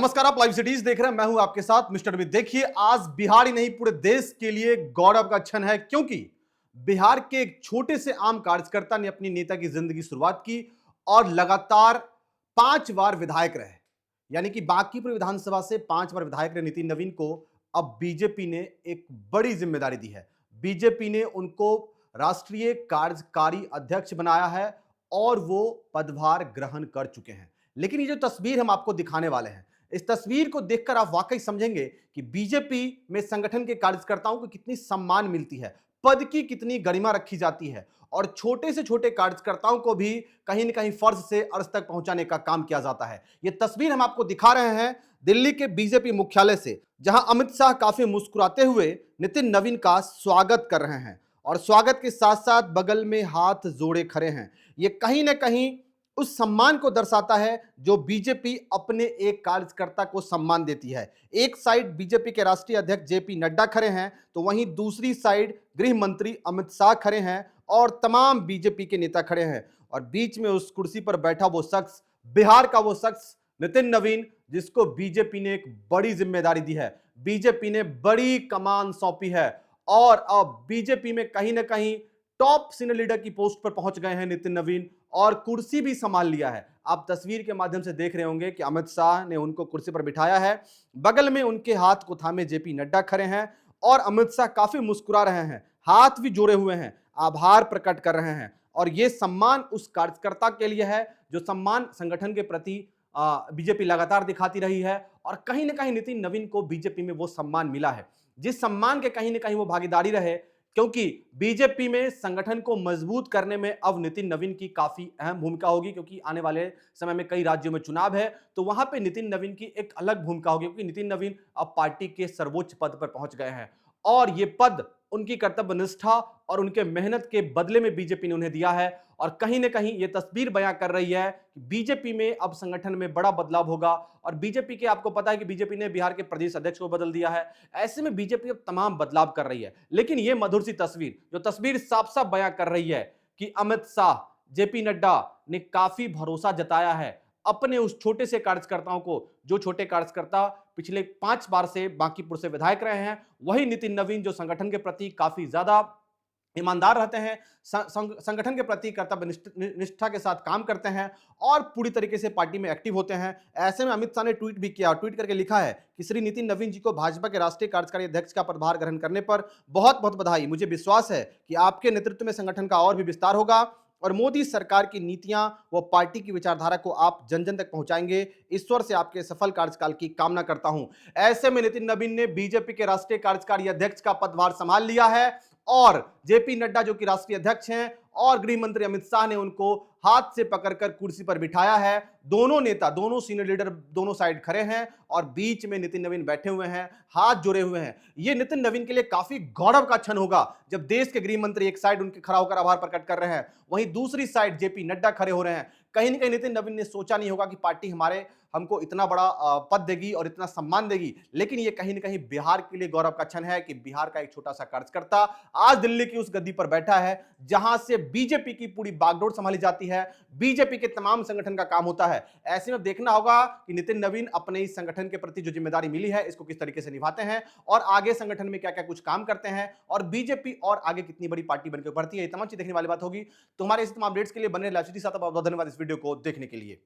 नमस्कार, आप live cities देख रहे हैं। मैं हूं आपके साथ मिस्टर अमित। देखिए, आज बिहार ही नहीं पूरे देश के लिए गौरव का क्षण है, क्योंकि बिहार के एक छोटे से आम कार्यकर्ता ने अपनी नेता की जिंदगी शुरुआत की और लगातार 5 बार विधायक रहे। यानी कि बांकीपुर विधानसभा से 5 बार विधायक रहे नितिन नवीन को अब बीजेपी ने एक बड़ी जिम्मेदारी दी है। बीजेपी ने उनको राष्ट्रीय कार्यकारी अध्यक्ष बनाया है और वो पदभार ग्रहण कर चुके हैं। लेकिन ये जो तस्वीर हम आपको दिखाने वाले हैं, इस तस्वीर को देखकर आप वाकई समझेंगे कि बीजेपी में संगठन के कार्यकर्ताओं को कितनी सम्मान मिलती है, पद की कितनी गरिमा रखी जाती है और छोटे से छोटे कार्यकर्ताओं को भी कहीं न कहीं फर्ज से अर्ज तक पहुंचाने का काम किया जाता है। यह तस्वीर हम आपको दिखा रहे हैं दिल्ली के बीजेपी मुख्यालय से, जहां अमित शाह काफी मुस्कुराते हुए नितिन नवीन का स्वागत कर रहे हैं और स्वागत के साथ साथ बगल में हाथ जोड़े खड़े हैं। ये कहीं ना कहीं उस सम्मान को दर्शाता है जो बीजेपी अपने एक कार्यकर्ता को सम्मान देती है। एक साइड बीजेपी के राष्ट्रीय अध्यक्ष जेपी नड्डा खड़े हैं, तो वहीं दूसरी साइड गृह मंत्री अमित शाह खड़े हैं और तमाम बीजेपी के नेता खड़े हैं और बीच में उस कुर्सी पर बैठा वो शख्स, बिहार का वो शख्स नितिन नवीन, जिसको बीजेपी ने एक बड़ी जिम्मेदारी दी है, बीजेपी ने बड़ी कमान सौंपी है और अब बीजेपी में कहीं ना कहीं टॉप सीनियर लीडर की पोस्ट पर पहुंच गए हैं नितिन नवीन और कुर्सी भी संभाल लिया है। आप तस्वीर के माध्यम से देख रहे होंगे कि अमित शाह ने उनको कुर्सी पर बिठाया है, बगल में उनके हाथ को थामे जेपी नड्डा खड़े हैं और अमित शाह काफी मुस्कुरा रहे हैं, हाथ भी जोड़े हुए हैं, आभार प्रकट कर रहे हैं और यह सम्मान उस कार्यकर्ता के लिए है जो सम्मान संगठन के प्रति बीजेपी लगातार दिखाती रही है और कहीं ना कहीं नितिन नवीन को बीजेपी में वो सम्मान मिला है जिस सम्मान के कहीं ना कहीं वो भागीदारी रहे, क्योंकि बीजेपी में संगठन को मजबूत करने में अब नितिन नवीन की काफी अहम भूमिका होगी, क्योंकि आने वाले समय में कई राज्यों में चुनाव है, तो वहां पे नितिन नवीन की एक अलग भूमिका होगी, क्योंकि नितिन नवीन अब पार्टी के सर्वोच्च पद पर पहुंच गए हैं और ये पद उनकी कर्तव्य निष्ठा और उनके मेहनत के बदले में बीजेपी ने उन्हें दिया है और कहीं ना कहीं ये तस्वीर बयां कर रही है कि बीजेपी में अब संगठन में बड़ा बदलाव होगा। और बीजेपी के आपको पता है कि बीजेपी ने बिहार के प्रदेश अध्यक्ष को बदल दिया है, ऐसे में बीजेपी अब तमाम बदलाव कर रही है। लेकिन ये मधुर सी तस्वीर, जो तस्वीर साफ साफ बयां कर रही है कि अमित शाह, जेपी नड्डा ने काफी भरोसा जताया है अपने उस छोटे से कार्यकर्ताओं को, जो छोटे कार्यकर्ता पिछले 5 बार से बांकीपुर से विधायक रहे हैं, वही नितिन नवीन जो संगठन के प्रति काफी ज्यादा ईमानदार रहते हैं, संगठन के प्रति कर्तव्य निष्ठा के साथ काम करते हैं और पूरी तरीके से पार्टी में एक्टिव होते हैं। ऐसे में अमित शाह ने ट्वीट भी किया, ट्वीट करके लिखा है कि श्री नितिन नवीन जी को भाजपा के राष्ट्रीय कार्यकारी अध्यक्ष का पदभार ग्रहण करने पर बहुत बहुत बधाई। मुझे विश्वास है कि आपके नेतृत्व में संगठन का और भी विस्तार होगा और मोदी सरकार की नीतियां व पार्टी की विचारधारा को आप जन जन तक पहुंचाएंगे। ईश्वर से आपके सफल कार्यकाल की कामना करता हूं। ऐसे में नितिन नवीन ने बीजेपी के राष्ट्रीय कार्यकारी अध्यक्ष का पदभार संभाल लिया है और जेपी नड्डा जो कि राष्ट्रीय अध्यक्ष हैं और गृह मंत्री अमित शाह ने उनको हाथ से पकड़कर कुर्सी पर बिठाया है। दोनों नेता, दोनों सीनियर लीडर दोनों साइड खड़े हैं और बीच में नितिन नवीन बैठे हुए हैं, हाथ जोड़े हुए हैं। यह नितिन नवीन के लिए काफी गौरव का क्षण होगा जब देश के गृह मंत्री एक साइड उनके खड़ा होकर आभार प्रकट कर रहे हैं, वहीं दूसरी साइड जेपी नड्डा खड़े हो रहे हैं। कहीं ना कहीं नितिन नवीन ने सोचा नहीं होगा कि पार्टी हमको इतना बड़ा पद देगी और इतना सम्मान देगी, लेकिन यह कहीं ना कहीं बिहार के लिए गौरव का क्षण है कि बिहार का एक छोटा सा कार्यकर्ता आज दिल्ली की उस गद्दी पर बैठा है जहां से बीजेपी की पूरी बागडोर संभाली जाती है, बीजेपी के तमाम संगठन का काम होता है। ऐसे में देखना होगा कि नितिन नवीन अपने इस संगठन के प्रति जो जिम्मेदारी मिली है इसको किस तरीके से निभाते हैं और आगे संगठन में क्या क्या कुछ काम करते हैं और बीजेपी और आगे कितनी बड़ी पार्टी बनकर उभरती है। ये तमाम चीज देखने वाली बात होगी। तुम्हारे इस तमाम अपडेट्स के लिए बने लाइव सिटी साथ बहुत धन्यवाद इस वीडियो को देखने के लिए।